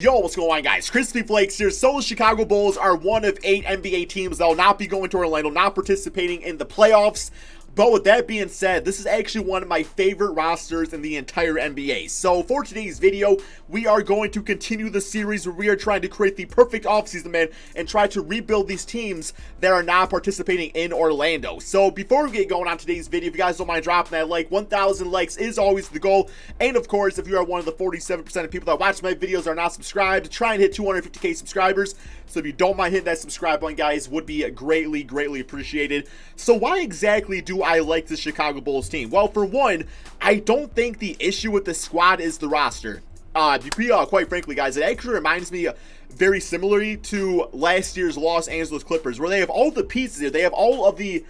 Yo, what's going on, guys? Crispy Flakes here. So the Chicago Bulls are one of 8 NBA teams that will not be going to Orlando, not participating in the playoffs. But with that being said, this is actually one of my favorite rosters in the entire NBA. So for today's video, we are going to continue the series where we are trying to create the perfect offseason, man, and try to rebuild these teams that are not participating in Orlando. So before we get going on today's video, if you guys don't mind dropping that like, 1,000 likes is always the goal. And of course, if you are one of the 47% of people that watch my videos are not subscribed, try and hit 250k subscribers. So if you don't mind hitting that subscribe button, guys, would be greatly appreciated. So why exactly do I like the Chicago Bulls team? Well, for one, I don't think the issue with the squad is the roster. Quite frankly, guys, it actually reminds me very similarly to last year's Los Angeles Clippers, where they have all the pieces here. They have all of the,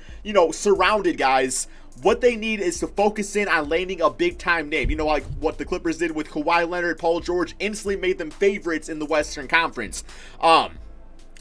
surrounded guys. What they need is to focus in on landing a big-time name. Like what the Clippers did with Kawhi Leonard, Paul George, instantly made them favorites in the Western Conference.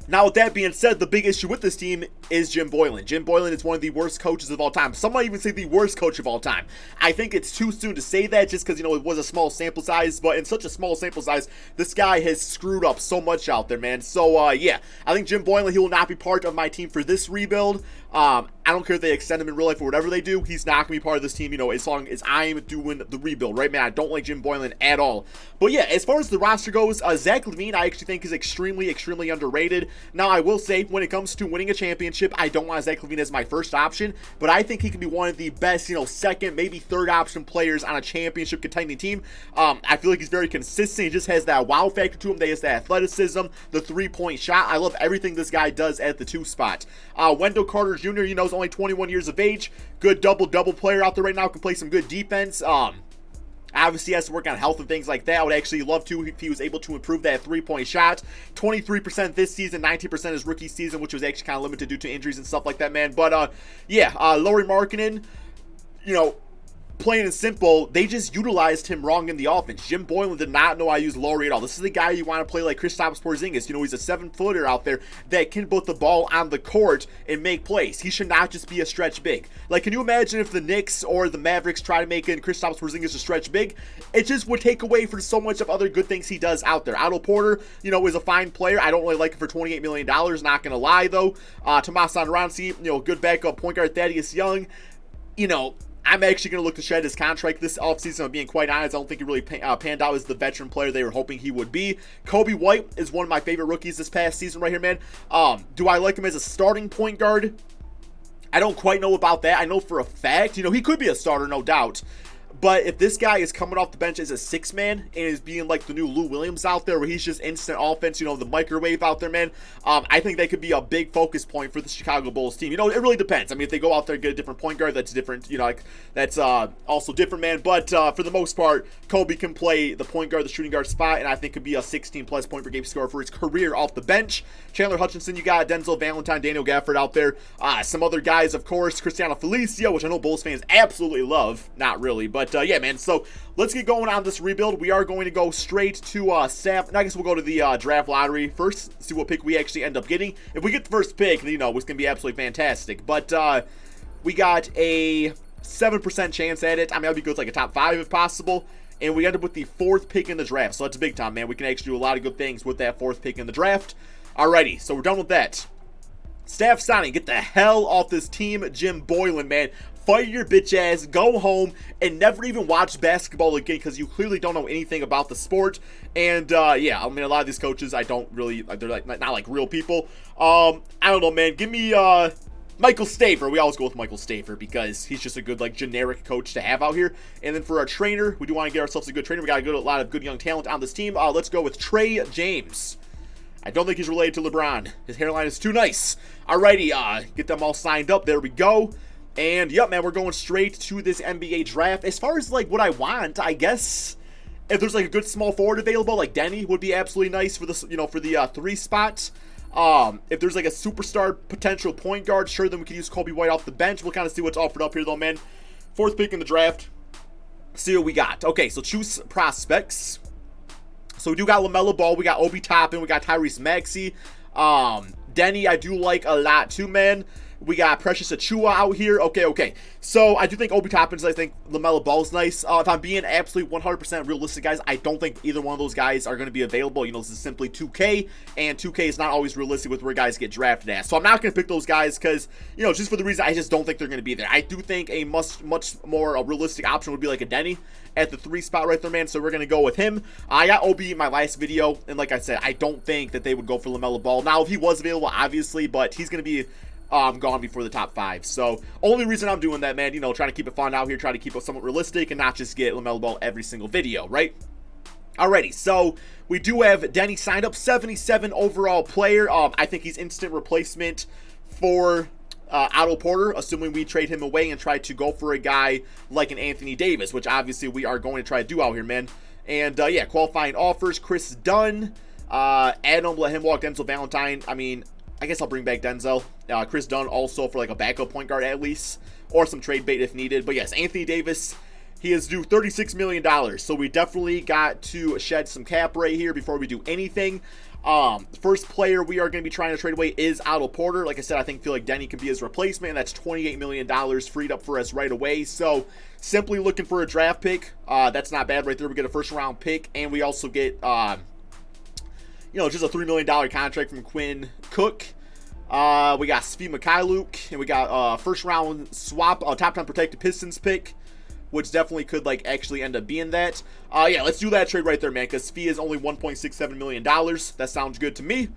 Now, with that being said, the big issue with this team is Jim Boylen. Jim Boylen is one of the worst coaches of all time. Some might even say the worst coach of all time. I think it's too soon to say that just because, it was a small sample size. But in such a small sample size, this guy has screwed up so much out there, man. So, yeah, I think Jim Boylen, he will not be part of my team for this rebuild. I don't care if they extend him in real life or whatever they do. He's not going to be part of this team, as long as I'm doing the rebuild, right, man? I don't like Jim Boylen at all. But, yeah, as far as the roster goes, Zach LaVine, I actually think is extremely underrated. Now, I will say, when it comes to winning a championship, I don't want Zach LaVine as my first option, but I think he can be one of the best, second, maybe third option players on a championship contending team. I feel like he's very consistent. He just has that wow factor to him. He has the athleticism, the three-point shot. I love everything this guy does at the 2 spot. Wendell Carter Jr., is only 21 years of age. Good double-double player out there right now. Can play some good defense. Obviously, he has to work on health and things like that. I would actually love to if he was able to improve that three-point shot. 23% this season, 19% his rookie season, which was actually kind of limited due to injuries and stuff like that, man. But, Lauri Markkanen, plain and simple, they just utilized him wrong in the offense. Jim Boylen did not know how to use Lauri at all. This is the guy you want to play like Kristaps Porzingis. He's a 7-footer out there that can put the ball on the court and make plays. He should not just be a stretch big. Like, can you imagine if the Knicks or the Mavericks try to make Kristaps Porzingis a stretch big? It just would take away from so much of other good things he does out there. Otto Porter, is a fine player. I don't really like him for $28 million. Not going to lie, though. Tomas Satoransky, good backup point guard. Thaddeus Young, I'm actually going to look to shed his contract this offseason. I'm being quite honest. I don't think he really panned out as the veteran player they were hoping he would be. Kobe White is one of my favorite rookies this past season right here, man. Do I like him as a starting point guard? I don't quite know about that. I know for a fact, he could be a starter, no doubt. But if this guy is coming off the bench as a 6-man and is being like the new Lou Williams out there where he's just instant offense, the microwave out there, man, I think that could be a big focus point for the Chicago Bulls team. It really depends. I mean, if they go out there and get a different point guard, that's different, that's also different, man. But for the most part, Kobe can play the point guard, the shooting guard spot, and I think could be a 16-plus point per game scorer for his career off the bench. Chandler Hutchinson, you got Denzel Valentine, Daniel Gafford out there. Some other guys, of course, Cristiano Felicio, which I know Bulls fans absolutely love. Not really, but yeah, man, so let's get going on this rebuild. We are going to go straight to Sam. I guess we'll go to the draft lottery first, see what pick we actually end up getting. If we get the first pick, it's going to be absolutely fantastic. But we got a 7% chance at it. I mean, that would be good, like a top 5 if possible. And we end up with the 4th pick in the draft. So that's a big time, man. We can actually do a lot of good things with that 4th pick in the draft. Alrighty, so we're done with that. Staff signing, get the hell off this team, Jim Boylen, man. Fire your bitch ass, go home, and never even watch basketball again because you clearly don't know anything about the sport. And, yeah, I mean, a lot of these coaches, I don't really, they're like not like real people. I don't know, man. Give me, Michael Staver. We always go with Michael Staver because he's just a good, generic coach to have out here. And then for our trainer, we do want to get ourselves a good trainer. We got a lot of good young talent on this team. Let's go with Trey James. I don't think he's related to LeBron. His hairline is too nice. Alrighty, get them all signed up. There we go. And, yep, man, we're going straight to this NBA draft. As far as, what I want, I guess, if there's, a good small forward available, Denny would be absolutely nice for this, for the 3 spot. If there's, a superstar potential point guard, sure, then we can use Kobe White off the bench. We'll kind of see what's offered up here, though, man. 4th pick in the draft. See what we got. Okay, so choose prospects. So we do got LaMelo Ball, we got Obi Toppin, we got Tyrese Maxey. Denny, I do like a lot too, man. We got Precious Achua out here. Okay. So I do think Obi Toppin's. I think LaMelo Ball's nice. If I'm being absolutely 100% realistic, guys, I don't think either one of those guys are going to be available. You know, this is simply 2K, and 2K is not always realistic with where guys get drafted at. So I'm not going to pick those guys because, you know, just for the reason I just don't think they're going to be there. I do think a much more realistic option would be like a Denny at the 3 spot right there, man. So we're going to go with him. I got Obi in my last video, and like I said, I don't think that they would go for LaMelo Ball. Now, if he was available, obviously, but he's going to be gone before the top 5. So only reason I'm doing that, man, you know, trying to keep it fun out here, try to keep it somewhat realistic and not just get LaMelo Ball every single video, right? Alrighty, so we do have Denny signed up, 77 overall player. I think he's instant replacement for Otto Porter, assuming we trade him away and try to go for a guy like an Anthony Davis, which obviously we are going to try to do out here, man. And yeah, qualifying offers, Chris Dunn, Adam, let him walk, Denzel Valentine. I mean, I guess I'll bring back Denzel. Chris Dunn also for like a backup point guard at least, or some trade bait if needed. But yes, Anthony Davis, he is due $36 million. So we definitely got to shed some cap right here before we do anything. First player we are going to be trying to trade away is Otto Porter. Like I said, feel like Denny can be his replacement. And that's $28 million freed up for us right away. So simply looking for a draft pick. That's not bad right there. We get a first round pick, and we also get you know, just a $3 million contract from Quinn Cook. We got Svi Mikhailuk, and we got first round swap, top 10 protected Pistons pick, which definitely could like actually end up being that. Yeah, let's do that trade right there, man, because Svi is only $1.67 million. That sounds good to me.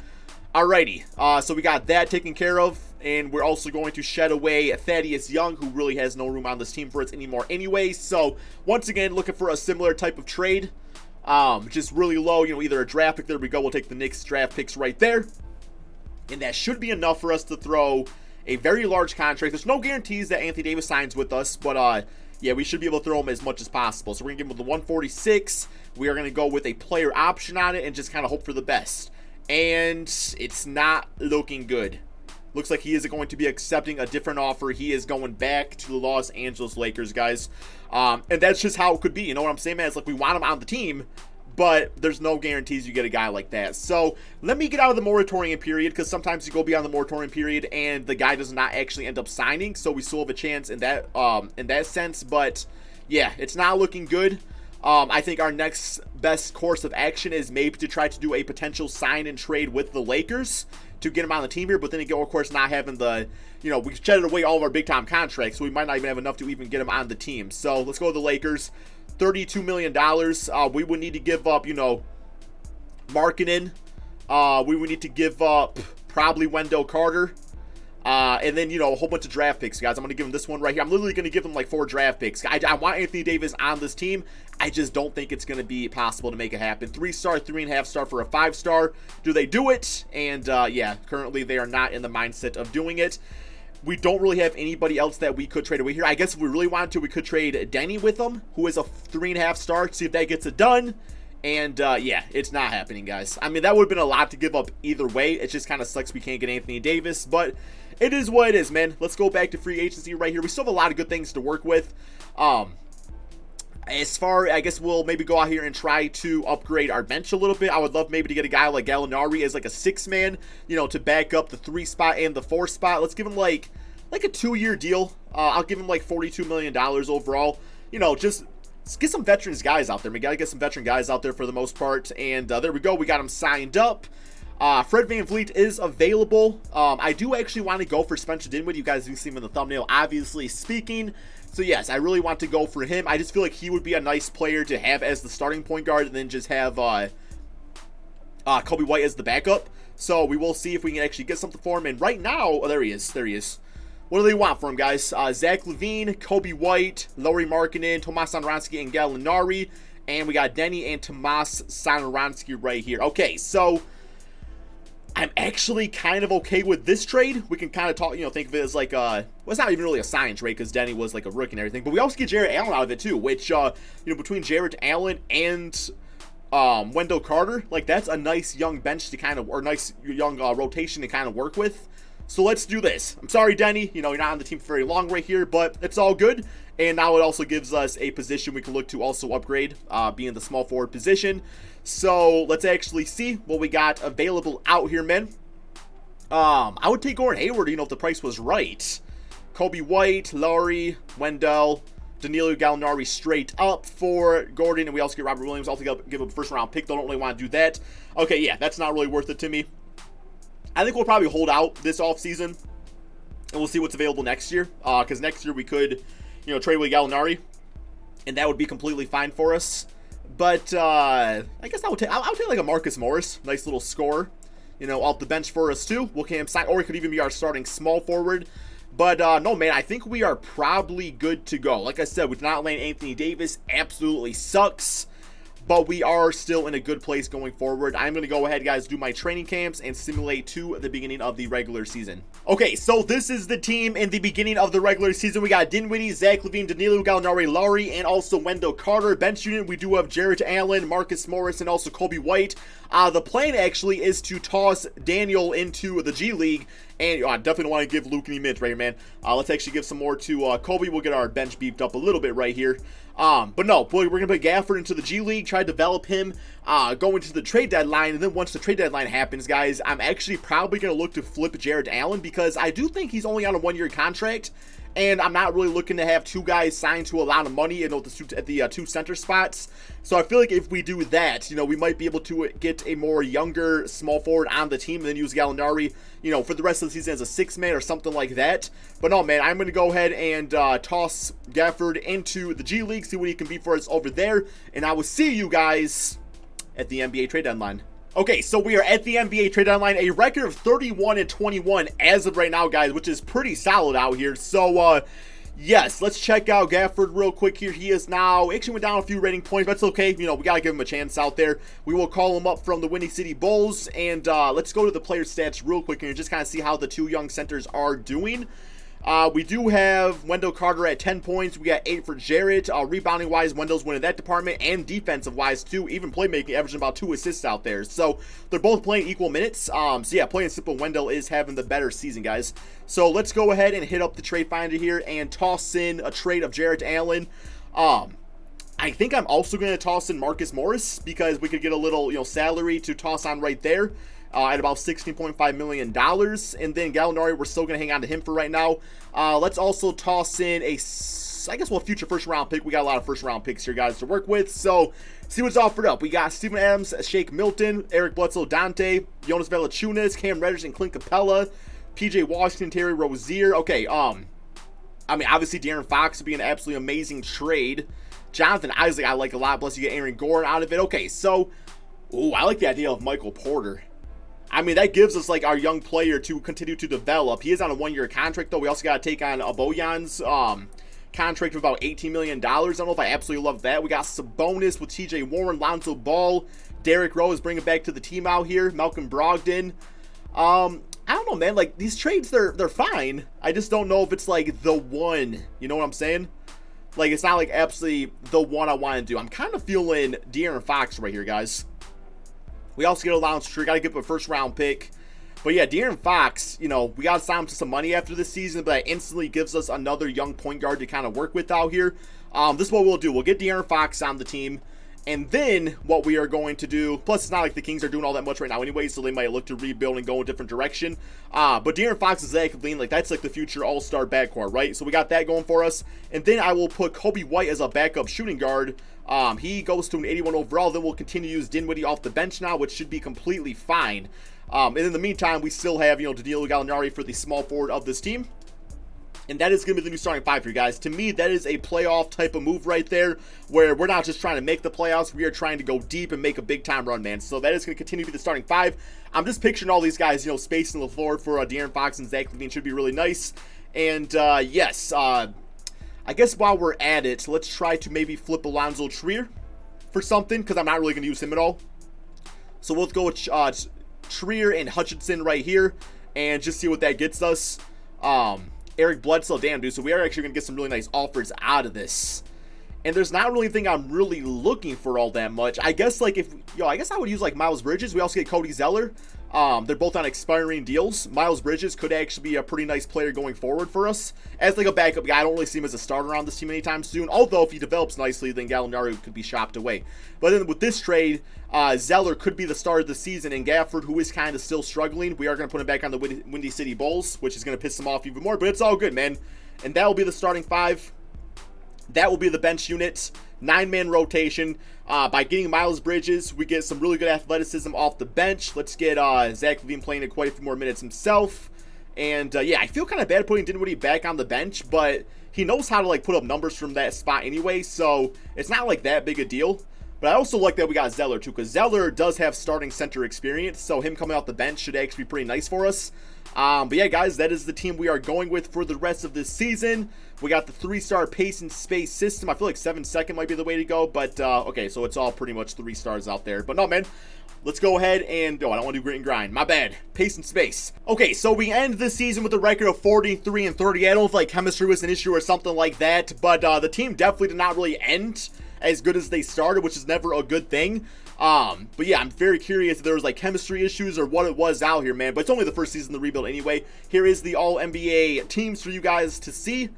Alrighty, so we got that taken care of, and we're also going to shed away Thaddeus Young, who really has no room on this team for us anymore anyway. So once again, looking for a similar type of trade. Just really low, you know, either a draft pick. There we go. We'll take the Knicks draft picks right there. And that should be enough for us to throw a very large contract. There's no guarantees that Anthony Davis signs with us, but yeah, we should be able to throw him as much as possible. So we're going to give him the 146. We are going to go with a player option on it and just kind of hope for the best. And it's not looking good. Looks like he is going to be accepting a different offer. He is going back to the Los Angeles Lakers, guys. And that's just how it could be. You know what I'm saying, man? It's like we want him on the team, but there's no guarantees you get a guy like that. So let me get out of the moratorium period, because sometimes you go beyond the moratorium period and the guy does not actually end up signing. So we still have a chance in that sense. But yeah, it's not looking good. I think our next best course of action is maybe to try to do a potential sign and trade with the Lakers to get him on the team here, but then again, of course, not having the, you know, we shedded away all of our big-time contracts, so we might not even have enough to even get him on the team. So let's go with the Lakers. $32 million. We would need to give up, you know, Markkanen. We would need to give up probably Wendell Carter. And then, you know, a whole bunch of draft picks, guys. I'm going to give him this one right here. I'm literally going to give him like 4 draft picks. I want Anthony Davis on this team. I just don't think it's going to be possible to make it happen. 3-star, 3.5-star for a 5-star. Do they do it? And yeah, currently they are not in the mindset of doing it. We don't really have anybody else that we could trade away here. I guess if we really wanted to, we could trade Denny with them, who is a 3.5-star, see if that gets it done. And yeah, it's not happening, guys. I mean, that would have been a lot to give up either way. It just kind of sucks we can't get Anthony Davis, but it is what it is, man. Let's go back to free agency right here. We still have a lot of good things to work with. As far, I guess we'll maybe go out here and try to upgrade our bench a little bit. I would love maybe to get a guy like Gallinari as like a 6-man, you know, to back up the 3 spot and the 4 spot. Let's give him like a 2-year deal. I'll give him like $42 million overall. You know, just get some veterans guys out there. We got to get some veteran guys out there for the most part. And there we go. We got him signed up. Fred VanVleet is available. I do actually want to go for Spencer Dinwiddie. You guys do see him in the thumbnail, obviously speaking. So yes, I really want to go for him. I just feel like he would be a nice player to have as the starting point guard, and then just have Kobe White as the backup. So we will see if we can actually get something for him. And right now, oh, there he is. There he is. What do they want from him, guys? Zach LaVine, Kobe White, Lauri Markkanen, Tomas Satoransky, and Gallinari. And we got Denny and Tomas Satoransky right here. Okay, so I'm actually kind of okay with this trade. We can kind of talk, you know, think of it as like well, it's not even really a sign trade because Denny was like a rookie and everything. But we also get Jarrett Allen out of it too, which, you know, between Jarrett Allen and Wendell Carter, like that's a nice young bench to kind of, or nice young rotation to kind of work with. So let's do this. I'm sorry, Denny, you know, you're not on the team for very long right here, but it's all good. And now it also gives us a position we can look to also upgrade, being the small forward position. So let's actually see what we got available out here, men. I would take Gordon Hayward, if the price was right. Kobe White, Lowry, Wendell, Danilo Gallinari straight up for Gordon, and we also get Robert Williams. I'll give him a first-round pick, though. I don't really want to do that. Okay, yeah, that's not really worth it to me. I think we'll probably hold out this offseason, and we'll see what's available next year, because next year we could, trade away Gallinari, and that would be completely fine for us. But I guess I would take like a Marcus Morris, nice little score, off the bench for us too. We'll can sign, or it could even be our starting small forward. But no, man, I think we are probably good to go. Like I said, with not landing Anthony Davis, absolutely sucks. But we are still in a good place going forward. I'm going to go ahead, guys, do my training camps and simulate to the beginning of the regular season. Okay, so this is the team in the beginning of the regular season. We got Dinwiddie, Zach LaVine, Danilo Gallinari, Lowry, and also Wendell Carter. Bench unit, we do have Jarrett Allen, Marcus Morris, and also Kobe White. The plan actually is to toss Daniel into the G League. And I definitely don't want to give Luke any minutes right here, man. Let's actually give some more to Kobe. We'll get our bench beefed up a little bit right here. But no, we're going to put Gafford into the G League, try to develop him, go into the trade deadline. And then once the trade deadline happens, guys, I'm actually probably going to look to flip Jarrett Allen because I do think he's only on a one-year contract. And I'm not really looking to have two guys signed to a lot of money at the two center spots. So I feel like if we do that, we might be able to get a more younger small forward on the team and then use Gallinari, for the rest of the season as a six-man or something like that. But no, man, I'm going to go ahead and toss Gafford into the G League, see what he can be for us over there. And I will see you guys at the NBA trade deadline. Okay, so we are at the NBA trade deadline, a record of 31-21 as of right now, guys, which is pretty solid out here. So, yes, let's check out Gafford real quick here. He is now, actually went down a few rating points, but it's okay. We got to give him a chance out there. We will call him up from the Windy City Bulls, and let's go to the player stats real quick here and just kind of see how the two young centers are doing. We do have Wendell Carter at 10 points. We got 8 for Jarrett. Rebounding-wise, Wendell's winning that department, and defensive-wise, too. Even playmaking, averaging about 2 assists out there. So, they're both playing equal minutes. So, yeah, plain and simple, Wendell is having the better season, guys. So, let's go ahead and hit up the trade finder here and toss in a trade of Jarrett Allen. I think I'm also going to toss in Marcus Morris because we could get a little, salary to toss on right there. At about $16.5 million. And then Gallinari, we're still going to hang on to him for right now. Let's also toss in a future first-round pick. We got a lot of first-round picks here, guys, to work with. So, see what's offered up. We got Steven Adams, Shake Milton, Eric Bledsoe, Dante, Jonas Valanciunas, Cam Reddish, and Clint Capella, PJ Washington, Terry Rozier. Okay, obviously, De'Aaron Fox would be an absolutely amazing trade. Jonathan Isaac, I like a lot. Plus, you get Aaron Gordon out of it. Okay, so, I like the idea of Michael Porter. That gives us, our young player to continue to develop. He is on a one-year contract, though. We also got to take on Bojan's contract of about $18 million. I don't know if I absolutely love that. We got Sabonis with TJ Warren, Lonzo Ball. Derrick Rose bringing back to the team out here. Malcolm Brogdon. I don't know, man. These trades, they're fine. I just don't know if it's, the one. You know what I'm saying? It's not, absolutely the one I want to do. I'm kind of feeling De'Aaron Fox right here, guys. We also get a allowance tree. Got to give up a first-round pick. But, yeah, De'Aaron Fox, we got to sign him to some money after this season, but that instantly gives us another young point guard to kind of work with out here. This is what we'll do. We'll get De'Aaron Fox on the team. And then what we are going to do, plus it's not like the Kings are doing all that much right now anyway, so they might look to rebuild and go a different direction. But De'Aaron Fox and Zach LaVine, that's the future all-star backcourt, right? So we got that going for us. And then I will put Kobe White as a backup shooting guard. He goes to an 81 overall. Then we'll continue to use Dinwiddie off the bench now, which should be completely fine. And in the meantime, we still have, Danilo Gallinari for the small forward of this team. And that is going to be the new starting five for you guys. To me, that is a playoff type of move right there, where we're not just trying to make the playoffs. We are trying to go deep and make a big-time run, man. So that is going to continue to be the starting five. I'm just picturing all these guys, spacing the floor for De'Aaron Fox and Zach LaVine should be really nice. And, yes, I guess while we're at it, let's try to maybe flip Alonzo Trier for something, because I'm not really going to use him at all. So we'll go with Trier and Hutchinson right here, and just see what that gets us. Eric Bledsoe, damn, dude. So we are actually going to get some really nice offers out of this. And there's not really anything I'm really looking for all that much. I guess like I guess I would use like Miles Bridges. We also get Cody Zeller. They're both on expiring deals. Miles Bridges could actually be a pretty nice player going forward for us as like a backup guy. I don't really see him as a starter on this team anytime soon. Although if he develops nicely, then Gallinari could be shopped away. But then with this trade, Zeller could be the start of the season, and Gafford, who is kind of still struggling, we are going to put him back on the Windy City Bulls, which is going to piss him off even more. But it's all good, man. And that will be the starting five. That will be the bench unit, 9-man rotation. By getting Miles Bridges, we get some really good athleticism off the bench. Let's get Zach LaVine playing quite a few more minutes himself. And yeah, I feel kind of bad putting Dinwiddie back on the bench, but he knows how to like put up numbers from that spot anyway, so it's not like that big a deal. But I also like that we got Zeller too, because Zeller does have starting center experience, so him coming off the bench should actually be pretty nice for us. But yeah, guys, that is the team we are going with for the rest of this season. We got the 3-star pace and space system. I feel like 7-second might be the way to go, but okay, so it's all pretty much 3 stars out there. But no, man, let's go ahead and, I don't want to do grit and grind. My bad. Pace and space. Okay, so we end the season with a record of 43-30. I don't know if like chemistry was an issue or something like that, but the team definitely did not really end as good as they started, which is never a good thing. But yeah, I'm very curious if there was like chemistry issues or what it was out here, man. But it's only the first season of the rebuild anyway. Here is the all-NBA teams for you guys to see.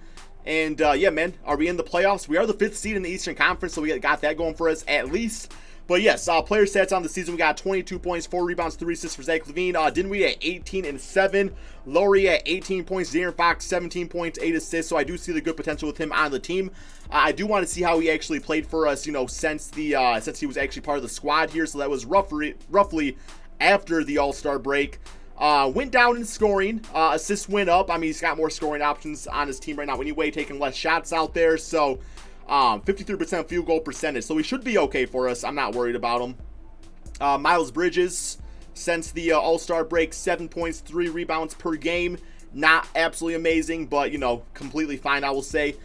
And yeah, man, are we in the playoffs? We are the 5th seed in the Eastern Conference, so we got that going for us at least. But yes, player stats on the season, we got 22 points, 4 rebounds, 3 assists for Zach LaVine. Dinwiddie at 18 and 7. Laurie at 18 points. De'Aaron Fox, 17 points, 8 assists. So I do see the good potential with him on the team. I do want to see how he actually played for us, since he was actually part of the squad here. So that was roughly after the All-Star break. Went down in scoring. Assists went up. I mean, he's got more scoring options on his team right now anyway, taking less shots out there. So 53% field goal percentage, so he should be okay for us. I'm not worried about him. Miles Bridges, since the All-Star break, 7 points, 3 rebounds per game. Not absolutely amazing, but, completely fine, I will say.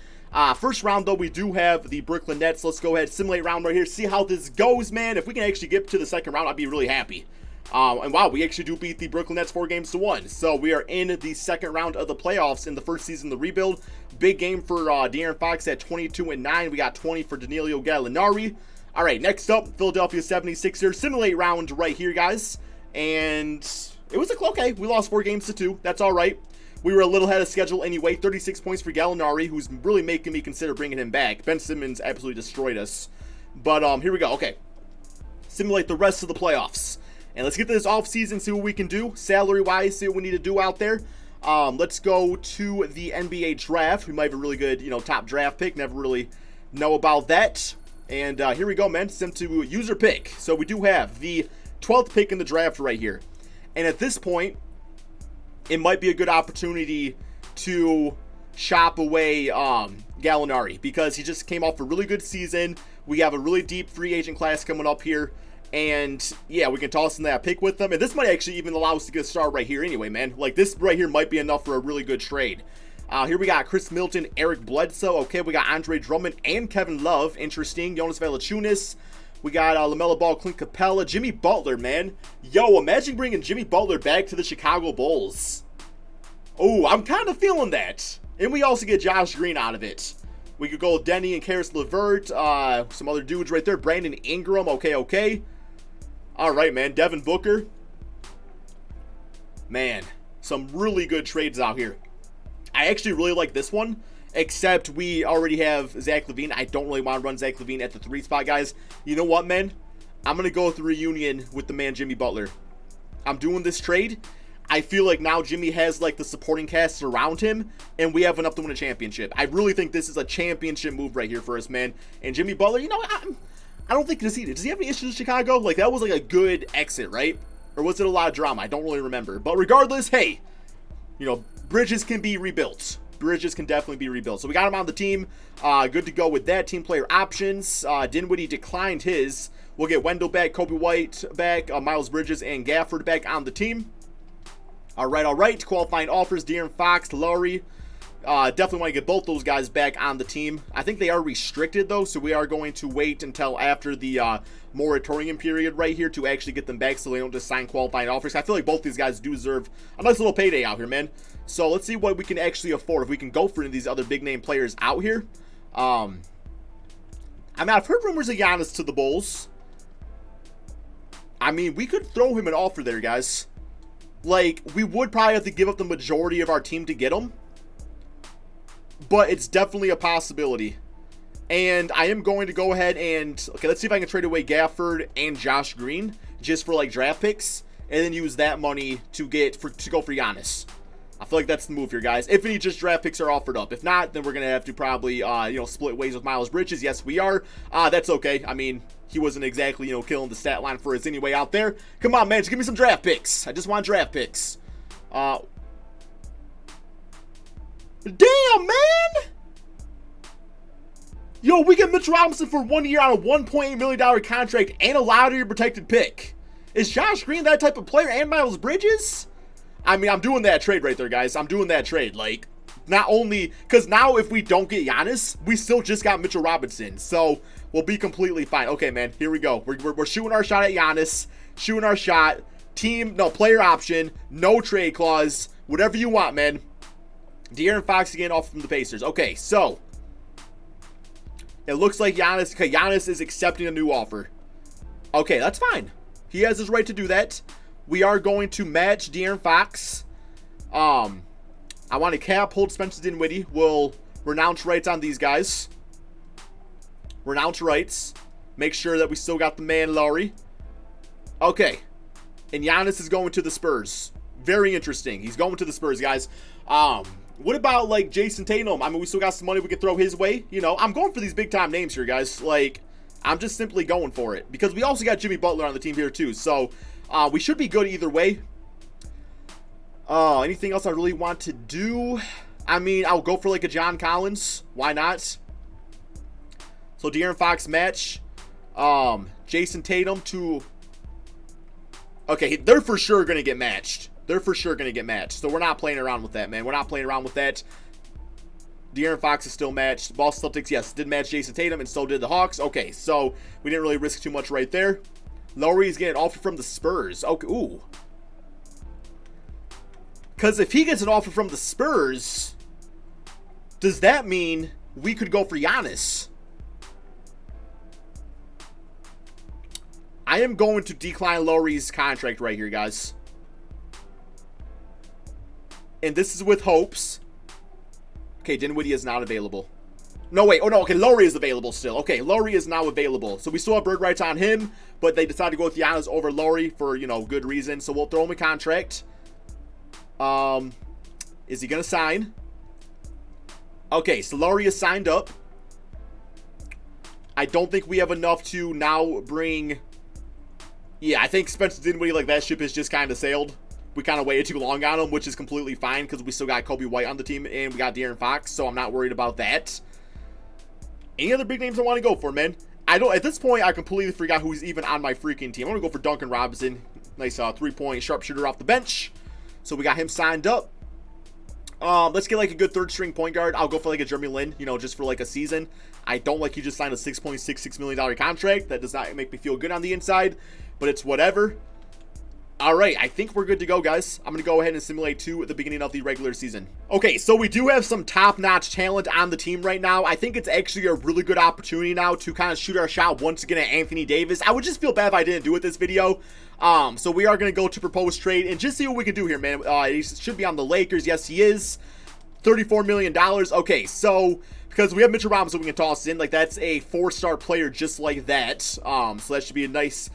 First round, though, we do have the Brooklyn Nets. Let's go ahead, simulate round right here, see how this goes, man. If we can actually get to the second round, I'd be really happy. And wow, we actually do beat the Brooklyn Nets 4-1. So we are in the second round of the playoffs in the first season of the rebuild. Big game for De'Aaron Fox at 22 and 9. We got 20 for Danilo Gallinari. All right, next up, Philadelphia 76ers. Simulate round right here, guys. And it was okay. We lost 4 games to 2. That's all right. We were a little ahead of schedule anyway. 36 points for Gallinari, who's really making me consider bringing him back. Ben Simmons absolutely destroyed us. But here we go. Okay. Simulate the rest of the playoffs. And let's get to this offseason, see what we can do. Salary-wise, see what we need to do out there. Let's go to the NBA draft. We might have a really good, top draft pick. Never really know about that. And here we go, man. Send to user pick. So we do have the 12th pick in the draft right here. And at this point, it might be a good opportunity to shop away Gallinari, because he just came off a really good season. We have a really deep free agent class coming up here. And yeah, we can toss in that pick with them. And this might actually even allow us to get a start right here anyway, man. Like, this right here might be enough for a really good trade. Here we got Chris Middleton, Eric Bledsoe. Okay, we got Andre Drummond and Kevin Love. Interesting. Jonas Valanciunas. We got LaMelo Ball, Clint Capella, Jimmy Butler, man. Yo, imagine bringing Jimmy Butler back to the Chicago Bulls. Oh, I'm kind of feeling that. And we also get Josh Green out of it. We could go with Denny and Karis LeVert. Some other dudes right there. Brandon Ingram. Okay. All right, man. Devin Booker. Man, some really good trades out here. I actually really like this one, except we already have Zach LaVine. I don't really want to run Zach LaVine at the 3 spot, guys. You know what, man? I'm going to go with the reunion with the man Jimmy Butler. I'm doing this trade. I feel like now Jimmy has like the supporting cast around him, and we have enough to win a championship. I really think this is a championship move right here for us, man. And Jimmy Butler, I don't think, does he have any issues in Chicago? Like, that was like a good exit, right? Or was it a lot of drama? I don't really remember. But regardless, hey, bridges can be rebuilt. Bridges can definitely be rebuilt. So we got him on the team. Good to go with that. Team player options. Dinwiddie declined his. We'll get Wendell back, Kobe White back, Miles Bridges, and Gafford back on the team. All right. Qualifying offers, De'Aaron Fox, Laurie. Definitely want to get both those guys back on the team. I think they are restricted, though, so we are going to wait until after the moratorium period right here to actually get them back so they don't just sign qualifying offers. I feel like both these guys do deserve a nice little payday out here, man. So let's see what we can actually afford. If we can go for these other big-name players out here. I mean, I've heard rumors of Giannis to the Bulls. I mean, we could throw him an offer there, guys. Like, we would probably have to give up the majority of our team to get him. But it's definitely a possibility. And I am going to go ahead and... Okay, let's see if I can trade away Gafford and Josh Green. Just for, like, draft picks. And then use that money to go for Giannis. I feel like that's the move here, guys. If any just draft picks are offered up. If not, then we're going to have to probably, split ways with Miles Bridges. Yes, we are. That's okay. I mean, he wasn't exactly, killing the stat line for us anyway out there. Come on, man. Just give me some draft picks. I just want draft picks. Damn, man! Yo, we get Mitchell Robinson for 1 year on a $1.8 million contract and a lottery protected pick. Is Josh Green that type of player and Miles Bridges? I mean, I'm doing that trade right there, guys. I'm doing that trade. Like, not only... Because now if we don't get Giannis, we still just got Mitchell Robinson. So, we'll be completely fine. Okay, man. Here we go. We're shooting our shot at Giannis. Shooting our shot. Player option. No trade clause. Whatever you want, man. De'Aaron Fox again off from the Pacers. Okay, so... It looks like Giannis is accepting a new offer. Okay, that's fine. He has his right to do that. We are going to match De'Aaron Fox. I want to hold Spencer Dinwiddie. We'll renounce rights on these guys. Renounce rights. Make sure that we still got the man Lowry. Okay. And Giannis is going to the Spurs. Very interesting. He's going to the Spurs, guys. What about, like, Jason Tatum? I mean, we still got some money we could throw his way. I'm going for these big-time names here, guys. Like, I'm just simply going for it. Because we also got Jimmy Butler on the team here, too. So... we should be good either way. Anything else I really want to do? I mean, I'll go for like a John Collins. Why not? So De'Aaron Fox match. Jason Tatum to... Okay, they're for sure going to get matched. They're for sure going to get matched. So we're not playing around with that, man. We're not playing around with that. De'Aaron Fox is still matched. Boston Celtics, yes, did match Jason Tatum, and so did the Hawks. Okay, so we didn't really risk too much right there. Lowry's getting an offer from the Spurs. Okay, ooh. Because if he gets an offer from the Spurs, does that mean we could go for Giannis? I am going to decline Lowry's contract right here, guys. And this is with hopes. Okay, Dinwiddie is not available. No, wait. Oh, no. Okay, Lowry is available still. Okay, Lowry is now available. So we still have bird rights on him, but they decided to go with Giannis over Lowry for, good reason. So we'll throw him a contract. Is he going to sign? Okay, so Lowry is signed up. I don't think we have enough to now bring... Yeah, I think Spencer Dinwiddie, like, that ship has just kind of sailed. We kind of waited too long on him, which is completely fine because we still got Kobe White on the team and we got De'Aaron Fox, so I'm not worried about that. Any other big names I want to go for, man? At this point, I completely forgot who's even on my freaking team. I'm going to go for Duncan Robinson. Nice three-point sharpshooter off the bench. So we got him signed up. Let's get like a good third-string point guard. I'll go for like a Jeremy Lin, just for like a season. I don't like he just signed a $6.66 million contract. That does not make me feel good on the inside, but it's whatever. All right, I think we're good to go, guys. I'm going to go ahead and simulate to the beginning of the regular season. Okay, so we do have some top-notch talent on the team right now. I think it's actually a really good opportunity now to kind of shoot our shot once again at Anthony Davis. I would just feel bad if I didn't do it this video. So we are going to go to proposed trade and just see what we can do here, man. He should be on the Lakers. Yes, he is. $34 million. Okay, so because we have Mitchell Robinson we can toss in. Like, that's a 4-star player just like that. So that should be a nice...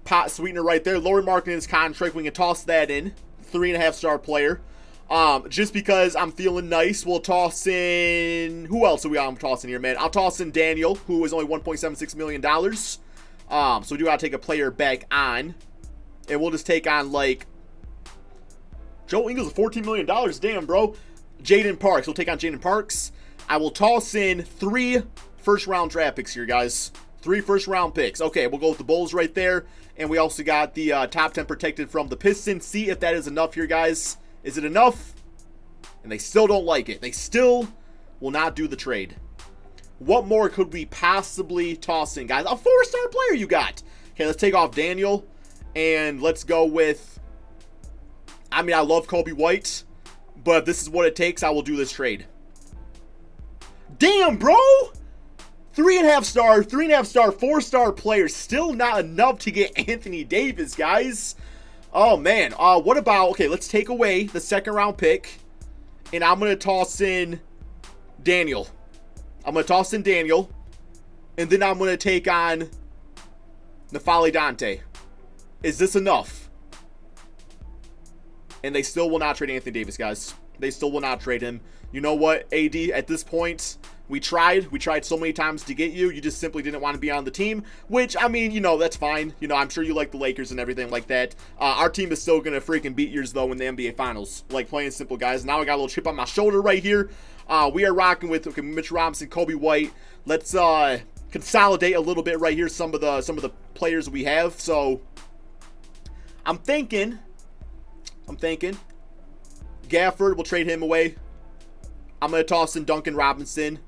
pot sweetener right there. Lauri Markkanen's contract, we can toss that in. 3.5-star player. Just because I'm feeling nice, we'll toss in... Who else are I'm tossing here, man? I'll toss in Daniel, who is only $1.76 million. So we do gotta take a player back on. And we'll just take on, like... Joe Ingles, $14 million. Damn, bro. Jaden Parks. We'll take on Jaden Parks. I will toss in 3 first-round draft picks here, guys. 3 first-round picks. Okay, we'll go with the Bulls right there. And we also got the top 10 protected from the Pistons. See if that is enough here, guys. Is it enough? And they still don't like it. They still will not do the trade. What more could we possibly toss in, guys? A 4-star player you got. Okay, let's take off Daniel. And let's go with... I mean, I love Kobe White. But if this is what it takes, I will do this trade. Damn, bro! 3.5 star, 4-star players. Still not enough to get Anthony Davis, guys. Oh, man. What about, okay, let's take away the second round pick. And I'm going to toss in Daniel. And then I'm going to take on N'Faly Dante. Is this enough? And they still will not trade Anthony Davis, guys. They still will not trade him. You know what, AD, at this point, we tried so many times to get you. You just simply didn't want to be on the team, which, I mean, you know, that's fine. You know, I'm sure you like the Lakers and everything like that. Our team is still going to freaking beat yours, though, in the NBA Finals. Like, plain simple, guys. Now I got a little chip on my shoulder right here. We are rocking with, okay, Mitch Robinson, Kobe White. Let's consolidate a little bit right here, some of the players we have. So, I'm thinking Gafford, we'll trade him away. I'm going to toss in Duncan Robinson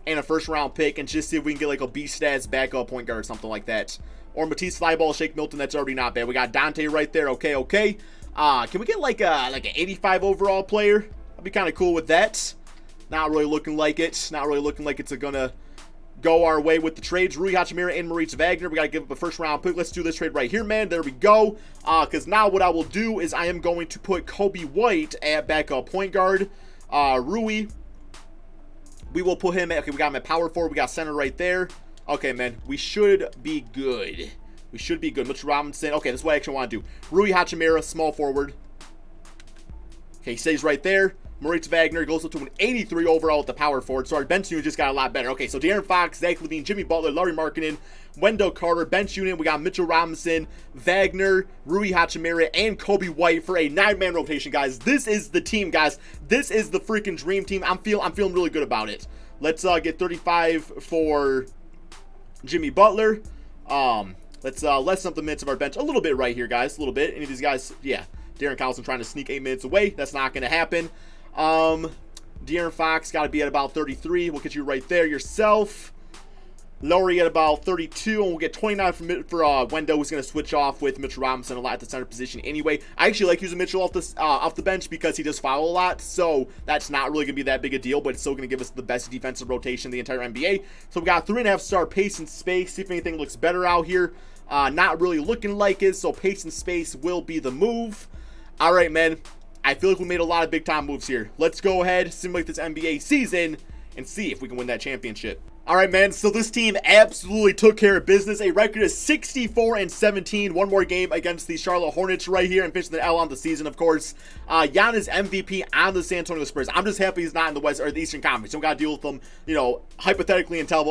and a first-round pick and just see if we can get like a B-stats backup point guard or something like that. Or Matisse Thybulle, Shake Milton, that's already not bad. We got Dante right there. Okay. Can we get like an 85 overall player? I'd be kind of cool with that. Not really looking like it. Not really looking like it's going to go our way with the trades. Rui Hachimura and Moritz Wagner. We got to give up a first-round pick. Let's do this trade right here, man. There we go. Because now what I will do is I am going to put Kobe White at backup point guard. Rui, we will put him at, okay, we got him at power forward. We got center right there. Okay, man, we should be good. We should be good. Mitch Robinson. Okay, this is what I actually want to do. Rui Hachimura, small forward. Okay, he stays right there. Moritz Wagner goes up to an 83 overall with the power forward. So our bench unit just got a lot better. Okay, so De'Aaron Fox, Zach LaVine, Jimmy Butler, Lauri Markkanen, Wendell Carter. Bench unit, we got Mitchell Robinson, Wagner, Rui Hachimura, and Kobe White for a 9-man rotation, guys. This is the team, guys. This is the freaking dream team. I'm feeling really good about it. Let's get 35 for Jimmy Butler. Let's lessen up the minutes of our bench a little bit right here, guys. A little bit. Any of these guys, yeah. Darren Collison trying to sneak 8 minutes away. That's not going to happen. De'Aaron Fox got to be at about 33. We'll get you right there yourself. Lauri at about 32, and we'll get 29 for Wendell, who's going to switch off with Mitchell Robinson a lot at the center position anyway. I actually like using Mitchell off the bench because he does foul a lot, so that's not really going to be that big a deal, but it's still going to give us the best defensive rotation in the entire NBA. So we got 3.5-star pace and space. See if anything looks better out here. Not really looking like it, so pace and space will be the move. All right, man. I feel like we made a lot of big-time moves here. Let's go ahead, simulate this NBA season, and see if we can win that championship. All right, man, so this team absolutely took care of business. A record of 64-17. One more game against the Charlotte Hornets right here and finishing the L on the season, of course. Giannis MVP on the San Antonio Spurs. I'm just happy he's not in the West or the Eastern Conference. Don't got to deal with them, you know, hypothetically until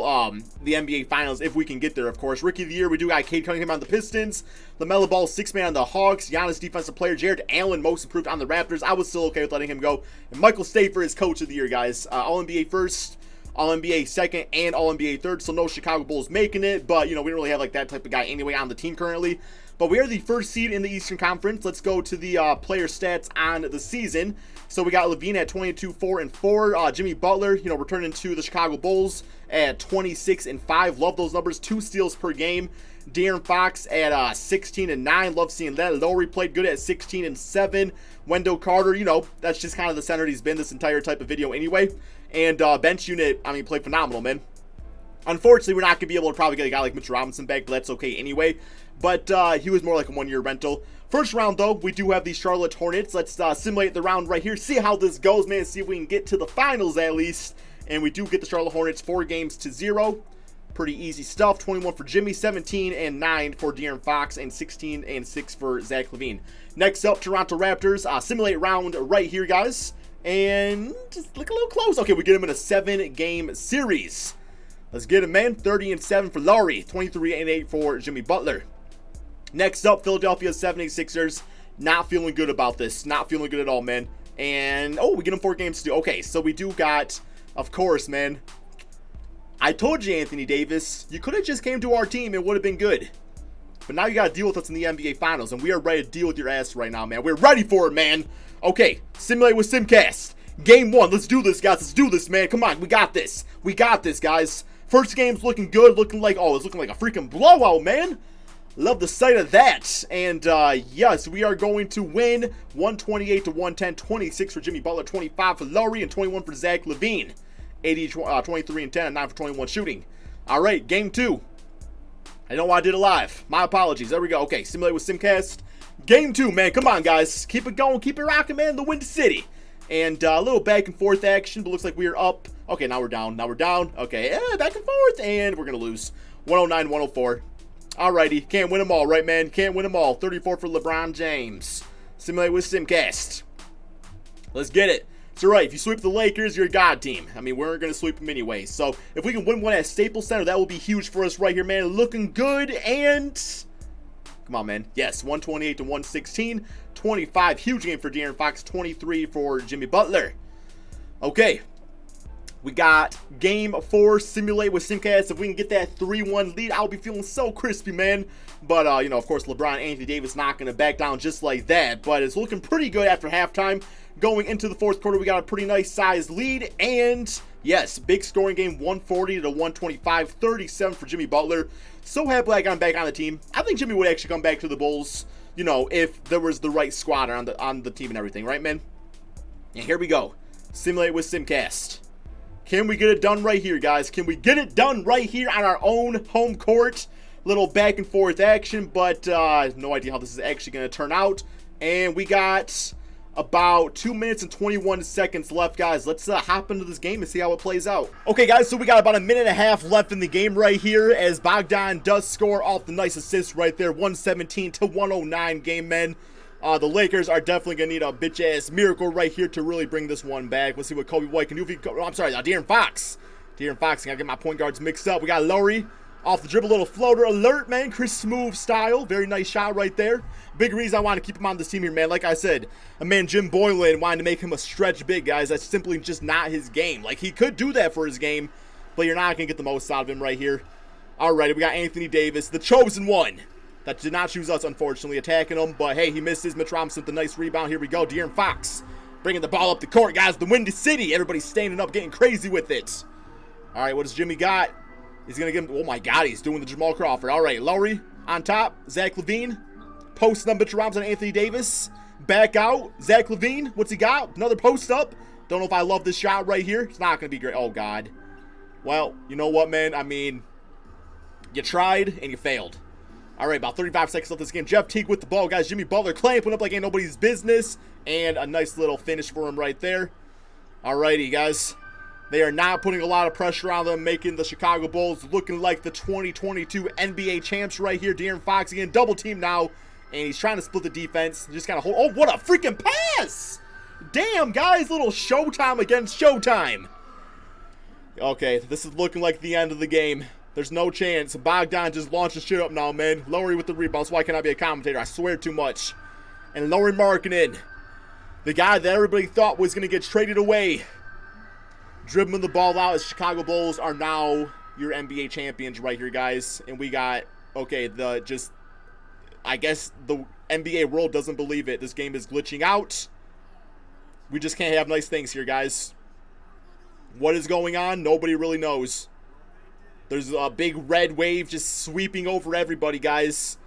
the NBA Finals, if we can get there, of course. Rookie of the Year, we do got Cade Cunningham on the Pistons. LaMelo Ball, 6-man on the Hawks. Giannis Defensive Player. Jared Allen, most improved on the Raptors. I was still okay with letting him go. And Michael Stafer is Coach of the Year, guys. All-NBA first, All-NBA second, and All-NBA third, so no Chicago Bulls making it, but, you know, we don't really have, like, that type of guy anyway on the team currently. But we are the first seed in the Eastern Conference. Let's go to the player stats on the season. So we got LaVine at 22-4-4. Jimmy Butler, you know, returning to the Chicago Bulls at 26-5. Love those numbers. 2 steals per game. De'Aaron Fox at 16-9. Love seeing that. Lauri played good at 16-7. Wendell Carter, you know, that's just kind of the center he's been this entire type of video anyway. And bench unit, I mean, played phenomenal, man. Unfortunately, we're not going to be able to probably get a guy like Mitchell Robinson back, but that's okay anyway. But he was more like a 1-year rental. First round, though, we do have the Charlotte Hornets. Let's simulate the round right here. See how this goes, man. See if we can get to the finals at least. And we do get the Charlotte Hornets 4-0. Pretty easy stuff. 21 for Jimmy, 17-9 for De'Aaron Fox, and 16-6 for Zach LaVine. Next up, Toronto Raptors. Simulate round right here, guys. And just look a little close. Okay, we get him in a 7-game series. Let's get him, man. 30-7 for Lauri. 23-8 for Jimmy Butler. Next up, Philadelphia 76ers. Not feeling good about this. Not feeling good at all, man. And, oh, we get him 4 games to do. Okay, so we do got, of course, man. I told you, Anthony Davis, you could have just came to our team and would have been good. But now you got to deal with us in the NBA Finals, and we are ready to deal with your ass right now, man. We're ready for it, man. Okay, simulate with Simcast. Game 1. Let's do this, guys. Let's do this, man. Come on. We got this. We got this, guys. First game's looking good. Looking like, oh, it's looking like a freaking blowout, man. Love the sight of that. And, yes, we are going to win 128-110. 26 for Jimmy Butler, 25 for Lauri, and 21 for Zach LaVine. 23-10, and 9 for 21 shooting. All right, game 2. I know why I did it live. My apologies. There we go. Okay, simulate with Simcast. Game 2, man. Come on, guys. Keep it going. Keep it rocking, man. The Windy City. And a little back and forth action, but looks like we are up. Okay, now we're down. Now we're down. Okay, back and forth, and we're going to lose. 109, 104. Alrighty. Can't win them all, right, man? Can't win them all. 34 for LeBron James. Simulate with Simcast. Let's get it. So, right, if you sweep the Lakers, you're a god team. I mean, we're going to sweep them anyway. So, if we can win one at Staples Center, that will be huge for us right here, man. Looking good, and... Come on, man. Yes, 128 to 116. 25. Huge game for De'Aaron Fox. 23 for Jimmy Butler. Okay. We got game 4. Simulate with Simcast. If we can get that 3-1 lead, I'll be feeling so crispy, man. But, you know, of course, LeBron Anthony Davis not going to back down just like that. But it's looking pretty good after halftime. Going into the fourth quarter, we got a pretty nice sized lead. And, yes, big scoring game. 140 to 125. 37 for Jimmy Butler. So happy I got him back on the team. I think Jimmy would actually come back to the Bulls, you know, if there was the right squad on the team and everything, right, man? And here we go. Simulate with Simcast. Can we get it done right here, guys? Can we get it done right here on our own home court? Little back and forth action, but no idea how this is actually going to turn out. And we got about 2 minutes and 21 seconds left, guys. Let's hop into this game and see how it plays out. Okay, guys, so we got about a minute and a half left in the game right here as Bogdan does score off the nice assist right there. 117 to 109 game, men. The Lakers are definitely going to need a bitch-ass miracle right here to really bring this one back. Let's see what Kobe White can do. I'm sorry, De'Aaron Fox. De'Aaron Fox, I got to get my point guards mixed up. We got Lowry off the dribble, little floater alert, man. Chris Smooth style. Very nice shot right there. Big reason I want to keep him on this team here, man. Like I said, a man Jim Boylan wanted to make him a stretch big, guys. That's simply just not his game. Like, he could do that for his game, but you're not going to get the most out of him right here. Alrighty, we got Anthony Davis, the chosen one. That did not choose us, unfortunately, attacking him. But, hey, he misses. Mitch Robinson with the nice rebound. Here we go. De'Aaron Fox bringing the ball up the court, guys. The Windy City. Everybody's standing up, getting crazy with it. All right, what does Jimmy got? He's going to give him... Oh, my God, he's doing the Jamal Crawford. All right, Lowry on top. Zach LaVine. Post up Mitch Robinson, Anthony Davis. Back out. Zach LaVine. What's he got? Another post up. Don't know if I love this shot right here. It's not going to be great. Oh, God. Well, you know what, man? I mean, you tried and you failed. All right, about 35 seconds left this game. Jeff Teague with the ball, guys. Jimmy Butler clamping up like ain't nobody's business. And a nice little finish for him right there. All righty, guys. They are not putting a lot of pressure on them, making the Chicago Bulls looking like the 2022 NBA champs right here. De'Aaron Fox again, double team now. And he's trying to split the defense. Just kind of hold. Oh, what a freaking pass! Damn, guys. Little Showtime against Showtime. Okay, this is looking like the end of the game. There's no chance. Bogdan just launching shit up now, man. Lowry with the rebound. That's why I cannot be a commentator. I swear too much. And Lowry Markkinen, the guy that everybody thought was going to get traded away, dribbling the ball out as Chicago Bulls are now your NBA champions right here, guys. And we got, okay, I guess the NBA world doesn't believe it. This game is glitching out. We just can't have nice things here, guys. What is going on? Nobody really knows. There's a big red wave just sweeping over everybody, guys.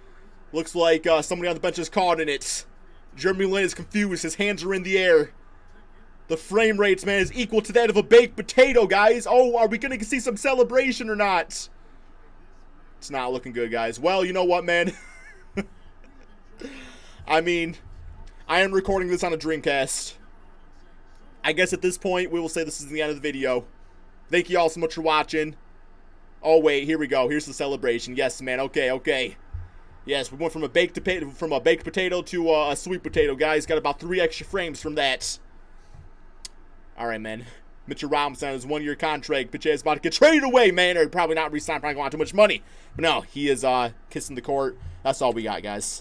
Looks like somebody on the bench is caught in it. Jeremy Lin is confused. His hands are in the air. The frame rates, man, is equal to that of a baked potato, guys. Oh, are we going to see some celebration or not? It's not looking good, guys. Well, you know what, man? I mean, I am recording this on a Dreamcast. I guess at this point, we will say this is the end of the video. Thank you all so much for watching. Oh, wait, here we go. Here's the celebration. Yes, man. Okay, okay. Yes, we went from a baked potato to a sweet potato, guys. Got about 3 extra frames from that. All right, man. Mitchell Robinson has 1-year contract. Bitch ass about to get traded away, man. Or probably not re-signed. Probably going to want too much money. But no, he is kissing the court. That's all we got, guys.